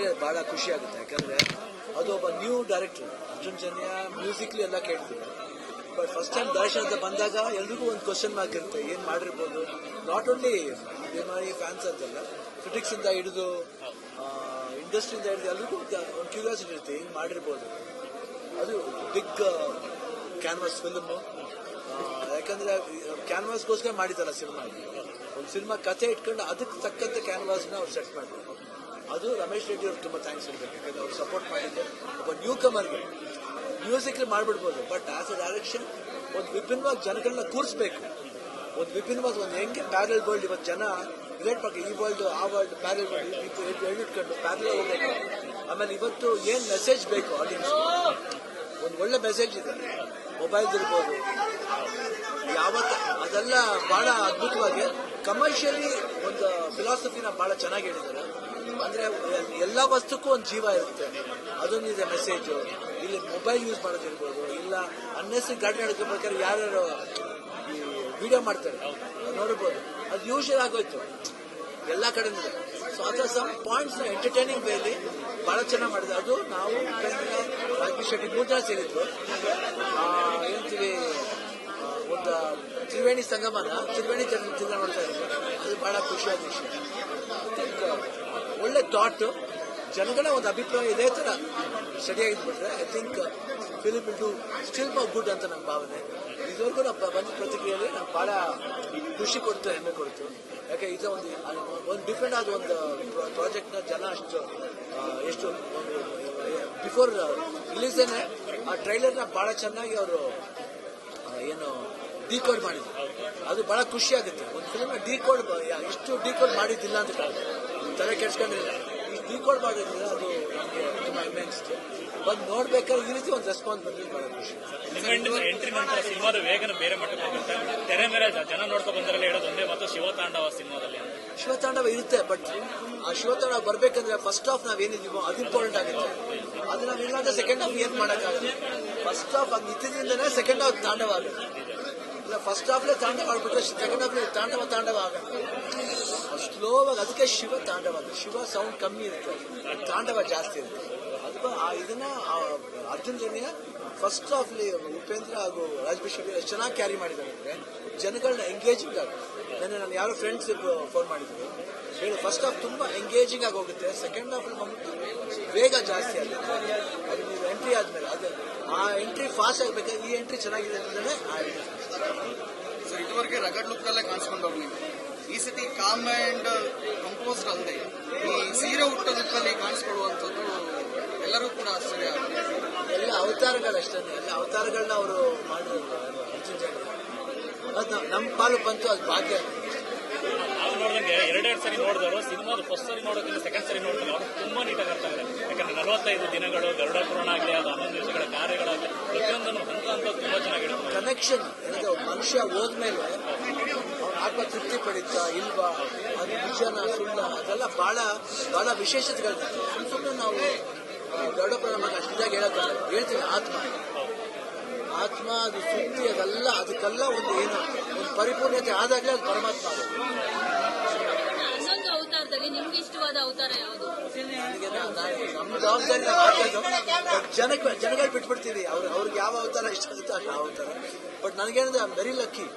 ಮಾಡಿದ್ರೆ ಬಹಳ ಖುಷಿ ಆಗುತ್ತೆ. ಯಾಕಂದ್ರೆ ಅದು ಒಬ್ಬ new director Arjun Janya musically ಎಲ್ಲ ಕೇಳ್ತೀವಿ. ಬಟ್ ಫಸ್ಟ್ ಟೈಮ್ ದರ್ಶನ ಅಂತ ಬಂದಾಗ ಎಲ್ರಿಗೂ ಒಂದು ಕ್ವಶನ್ ಮಾರ್ಕ್ ಇರುತ್ತೆ, ಏನ್ ಮಾಡಿರ್ಬೋದು. ನಾಟ್ ಓನ್ಲಿ ದೇಮಾರಿ ಫ್ಯಾನ್ಸ್ ಅಂತಲ್ಲ, ಕ್ರಿಟಿಕ್ಸ್ ಇಂದ ಹಿಡಿದು ಇಂಡಸ್ಟ್ರಿಯಿಂದ ಹಿಡಿದು ಎಲ್ರಿಗೂ ಒಂದು ಕ್ಯೂರಿಯಾಸಿಟಿ ಇರುತ್ತೆ, ಏನ್ ಮಾಡಿರ್ಬೋದು. ಅದು ಬಿಗ್ ಕ್ಯಾನ್ವಾಸ್ ಫಿಲ್ಮ್. ಯಾಕಂದ್ರೆ ಕ್ಯಾನ್ವಾಸ್ಗೋಸ್ಕರ ಮಾಡಿದಾರ ಸಿನಿಮಾ. ಒಂದು ಸಿನಿಮಾ ಕಥೆ ಇಟ್ಕೊಂಡು ಅದಕ್ಕೆ ತಕ್ಕಂತೆ ಕ್ಯಾನ್ವಾಸ್ನ ಅವ್ರು ಸೆಟ್ ಮಾಡಿದ್ರು. ಅದು ರಮೇಶ್ ರೆಡ್ಡಿ ಅವ್ರು ತುಂಬಾ ಥ್ಯಾಂಕ್ಸ್ ಇರಬೇಕು. ಯಾಕಂದ್ರೆ ಅವ್ರು ಸಪೋರ್ಟ್ ಮಾಡಿದ್ರು. ಒಬ್ಬ ನ್ಯೂ ಕಮರ್ಗೆ ಮ್ಯೂಸಿಕ್ಲಿ ಮಾಡ್ಬಿಡ್ಬೋದು, ಬಟ್ ಆಸ್ ಎ ಡೈರೆಕ್ಷನ್ ಒಂದು ವಿಭಿನ್ನವಾಗಿ ಜನಗಳನ್ನ ಕೂರಿಸ್ಬೇಕು. ಒಂದು ವಿಭಿನ್ನವಾದ ಒಂದು ಹೆಂಗೆ ಪ್ಯಾರಲ್ ವರ್ಲ್ಡ್ ಇವತ್ತು ಜನ ರಿಲೇಟ್ ಮಾಡಿ, ಈ ವರ್ಲ್ಡ್ ಆ ವರ್ಲ್ಡ್ ಪ್ಯಾರಲ್ ವರ್ಲ್ಡ್ ಹೇಳಿಟ್ಕೊಂಡು ಪ್ಯಾರಲ್ ಹೋಗ್ಬೇಕು. ಆಮೇಲೆ ಇವತ್ತು ಏನ್ ಮೆಸೇಜ್ ಬೇಕು ಆಡಿಯನ್ಸ್, ಒಂದು ಒಳ್ಳೆ ಮೆಸೇಜ್ ಇದೆ. ಮೊಬೈಲ್ ಇರ್ಬೋದು, ಯಾವತ್ತು ಅದೆಲ್ಲ ಬಹಳ ಅದ್ಭುತವಾಗಿ ಕಮರ್ಷಿಯಲಿ ಒಂದು ಫಿಲಾಸಫಿನ ಬಹಳ ಚೆನ್ನಾಗಿ ಹೇಳಿದ್ದಾರೆ. ಅಂದ್ರೆ ಎಲ್ಲಾ ವಸ್ತುಕ್ಕೂ ಒಂದು ಜೀವ ಇರುತ್ತೆ, ಅದೊಂದಿದೆ ಮೆಸೇಜ್. ಇಲ್ಲಿ ಮೊಬೈಲ್ ಯೂಸ್ ಮಾಡೋದಿರ್ಬೋದು, ಇಲ್ಲ ಅನ್ನೆಸರಿ ಗಾಡಿ ನಡ್ಕೋಬೇಕಾದ್ರೆ ಯಾರ್ಯಾರು ಈ ವಿಡಿಯೋ ಮಾಡ್ತಾರೆ ನೋಡ್ಬೋದು, ಅದು ಯೂಶಲ್ ಆಗೋಯ್ತು ಎಲ್ಲಾ ಕಡೆನೂ. ಸೊ ಅದರ ಸಮ್ ಪಾಯಿಂಟ್ಸ್ ಎಂಟರ್ಟೈನಿಂಗ್ ವೇಲಿ ಬಹಳ ಚೆನ್ನಾಗಿ ಮಾಡಿದೆ. ಅದು ನಾವು ರಾಜೇಶ್ ಶೆಟ್ಟಿ 3 ಜನ ಸೇರಿದ್ರು. ಹೇಳ್ತೀವಿ ಒಂದು ತ್ರಿವೇಣಿ ಸಂಗಮನ ತ್ರಿವೇಣಿ ಚಿತ್ರ ಮಾಡ್ತಾ ಇದ್ರು. ಅದು ಬಹಳ ಖುಷಿಯಾದ ವಿಷಯ. ಒಳ್ಳೆ ಥಾಟ್, ಜನಗಳ ಒಂದು ಅಭಿಪ್ರಾಯ ಇದೇ ತರ ಸರಿಯಾಗಿದ್ಬಿಟ್ರೆ I think film will do still more good ಅಂತ ನನ್ನ ಭಾವನೆ. ಇದುವರೆಗೂ ನಾವು ಬಂದ ಪ್ರತಿಕ್ರಿಯೆಯಲ್ಲಿ ನಾವು ಬಹಳ ಖುಷಿ ಕೊಡ್ತು, ಹೆಮ್ಮೆ ಕೊಡ್ತು. ಯಾಕೆ ಇದು ಒಂದು ಡಿಫ್ರೆಂಟ್ ಆದ ಒಂದು ಪ್ರಾಜೆಕ್ಟ್ನ ಜನ ಎಷ್ಟು ಬಿಫೋರ್ ರಿಲೀಸೇನೆ ಆ ಟ್ರೈಲರ್ನ ಬಹಳ ಚೆನ್ನಾಗಿ ಅವರು ಏನು ಡಿಕೋಡ್ ಮಾಡಿದ್ರು. ಅದು ಬಹಳ ಖುಷಿ ಆಗುತ್ತೆ. ಒಂದು ಫಿಲ್ಮ್ನ ಡಿಕೋಡ್ ಎಷ್ಟು ಡಿಕೋಡ್ ಮಾಡಿದ್ದಿಲ್ಲ ಅಂತ ತಲೆ ಕೆಡ್ಸ್ಕೊಂಡಿಲ್ಲ, ಈ ಡಿಕೋಡ್ ಮಾಡಿದ್ರೆ ಅದು ನಮಗೆ ತುಂಬಾ ಹೆಮ್ಮೆ ಅನಿಸ್ತು. ಬಂದು ನೋಡ್ಬೇಕಾದ್ರೆ ಈ ರೀತಿ ಒಂದು ರೆಸ್ಪಾನ್ಸ್ ಬಂದಿದ್ದು ಬಹಳ ಖುಷಿ. ಎಂಟ್ರಿ ನಂತರ ಸಿನಿಮಾದ ವೇಗನ ಬೇರೆ ಮಟ್ಟಕ್ಕೆ ಹೋಗುತ್ತೆ. ತೆರೆ ಮೇಲೆ ಜನ ನೋಡ್ಕೊ ಬಂದ್ರಲ್ಲಿ ಹೇಳೋದು ಒಂದೇ ಮತ್ತು ಶಿವತಾಂಡವ ಸಿನಿಮಾದಲ್ಲಿ ಶಿವತಾಂಡವ ಇರುತ್ತೆ. ಬಟ್ ಆ ಶಿವತಾಂಡವ ಬರ್ಬೇಕಂದ್ರೆ ಫಸ್ಟ್ ಹಾಫ್ ನಾವೇನಿದೀವೋ ಅದು ಇಂಪಾರ್ಟೆಂಟ್ ಆಗುತ್ತೆ. ಅದು ನಾವು ಇಲ್ಲಾಂದ್ರೆ ಸೆಕೆಂಡ್ ಹಾಫ್ ಏನ್ ಮಾಡೋಕ್ಕಾಗಲ್ಲ. ಫಸ್ಟ್ ಹಾಫ್ ಅದು ನಿಂತಿದ್ರಿಂದನೇ ಸೆಕೆಂಡ್ ಹಾಫ್ ತಾಂಡವ ಆಗುತ್ತೆ. ಇಲ್ಲ ಫಸ್ಟ್ ಹಾಫ್ಲೇ ತಾಂಡವ ಆಗ್ಬಿಟ್ರೆ ಸೆಕೆಂಡ್ ಹಾಫ್ಲಿ ತಾಂಡವ ಆಗಲ್ಲ. ಸ್ಲೋವಾಗಿ, ಅದಕ್ಕೆ ಶಿವ ತಾಂಡವ. ಶಿವ ಸೌಂಡ್ ಕಮ್ಮಿ ಇರುತ್ತೆ, ತಾಂಡವ ಜಾಸ್ತಿ ಇರುತ್ತೆ. ಅದಕ್ಕೆ ಇದನ್ನ ಅರ್ಜುನ್ ಜನ್ಯ ಫಸ್ಟ್ ಹಾಫ್ಲಿ ಉಪೇಂದ್ರ ಹಾಗೂ ರಾಜೇಶ್ ಶೆಟ್ಟಿ ಎಷ್ಟು ಚೆನ್ನಾಗಿ ಕ್ಯಾರಿ ಮಾಡಿದ್ದಾರೆ ಅಂದ್ರೆ ಜನಗಳನ್ನ ಎಂಗೇಜಿಂಗ್ ಆಗಿ. ನಾನು ಯಾರೋ ಫ್ರೆಂಡ್ಸ್ ಫೋನ್ ಮಾಡಿದ್ರು, ಹೇಳಿ ಫಸ್ಟ್ ಹಾಫ್ ತುಂಬಾ ಎಂಗೇಜಿಂಗ್ ಆಗಿ ಹೋಗುತ್ತೆ, ಸೆಕೆಂಡ್ ಹಾಫ್ ಬಂದ್ಬಿಟ್ಟು ಬೇಗ ಜಾಸ್ತಿ ಆಗುತ್ತೆ. ಅದು ನೀವು ಎಂಟ್ರಿ ಆದ್ಮೇಲೆ ಅದು ಆ ಎಂಟ್ರಿ ಫಾಸ್ಟ್ ಆಗ್ಬೇಕಾದ್ರೆ ಈ ಎಂಟ್ರಿ ಚೆನ್ನಾಗಿದೆ ಅಂದ್ರೆ ಆ ಎಂಟ್ರಿ. ಸರ್, ಇದುವರೆಗೆ ರಗಡ್ ಲುಕ್ ಅಲ್ಲೇ ಕಾಣಿಸ್ಕೊಂಡವ್ರು ನೀವು. ಈ ಸತಿ ಕಾಮ್ ಅಂಡ್ ಕಂಪೋಸ್ಡ್ ಅಲ್ಲದೆ ಈ ಸೀರೆ ಹುಟ್ಟ ಲುಕ್ಕಲ್ಲಿ ಕಾಣಿಸ್ಕೊಳ್ಳುವಂಥದ್ದು ಎಲ್ಲರೂ ಕೂಡ ಆಶ್ಚರ್ಯ. ಎಲ್ಲ ಅವತಾರಗಳಷ್ಟೇ, ಎಲ್ಲ ಅವತಾರಗಳನ್ನ ಅವರು ಮಾಡಿದ್ರು ಅರ್ಜುನ್ ಜನ್ಯ. ಅದು ನಮ್ಮ ಪಾಲು ಬಂತು, ಅದು ಭಾಗ್ಯ. ನಾವು ನೋಡಿದಂಗೆ ಎರಡೆರಡು ಸರಿ ನೋಡಿದವರು ಸಿನಿಮಾದ ಫಸ್ಟ್ ಸರಿ ನೋಡೋದ್ರಿಂದ ಸೆಕೆಂಡ್ ಸರಿ ನೋಡಿದ್ರೆ ಅವರು ತುಂಬಾ ನೀಟಾಗಿ ಅರ್ಥ ಆಗಿದೆ. ಯಾಕಂದ್ರೆ 45 ದಿನಗಳು ಗರುಡ ಪುರಾಣ ಆಗಲಿ, ಅದು 11 ದಿವಸಗಳ ಕಾರ್ಯಗಳಾಗಲಿ, ಪ್ರತಿಯೊಂದನ್ನು ಹಂತ ತುಂಬಾ ಚೆನ್ನಾಗಿರುತ್ತೆ. ಕನೆಕ್ಷನ್ ಏನದು ಮನುಷ್ಯ ಹೋದ್ಮೇಲೆ ಅವ್ನ ಆತ್ಮ ತೃಪ್ತಿ ಪಡಿತಾ ಇಲ್ವಾ, ಅದು ನಿಜನ ಸುಳ್ಳ, ಅದೆಲ್ಲ ಬಹಳ ಬಹಳ ವಿಶೇಷತೆಗಳಿದೆ. ಸುಮ್ಮನೆ ನಾವು ಗರುಡ ಪುರಾಣ ಅಷ್ಟಿದಾಗ ಹೇಳ್ತೀವಿ ಆತ್ಮ ಅದು ಸುದ್ದಿ, ಅದೆಲ್ಲ ಅದಕ್ಕೆಲ್ಲ ಒಂದು ಏನು ಒಂದು ಪರಿಪೂರ್ಣತೆ ಆದಾಗಲೇ ಅದು ಪರಮಾತ್ಮ. ಇನ್ನೊಂದು ಅವತಾರದಲ್ಲಿ ನಿಮ್ಗೆ ಇಷ್ಟವಾದ ಅವತಾರ ಯಾವುದು? ನನಗೆ ನಮ್ಮ ಜವಾಬ್ದಾರಿ ಜನಗಳು ಬಿಟ್ಬಿಡ್ತೀವಿ, ಅವ್ರಿಗೆ ಯಾವ ಅವತಾರ ಇಷ್ಟ ಆಗುತ್ತೋ ಆ ಅವತಾರ. ಬಟ್ ನನಗೇನಂದ್ರೆ ಐ ಆಮ್ ವೆರಿ ಲಕ್ಕಿ.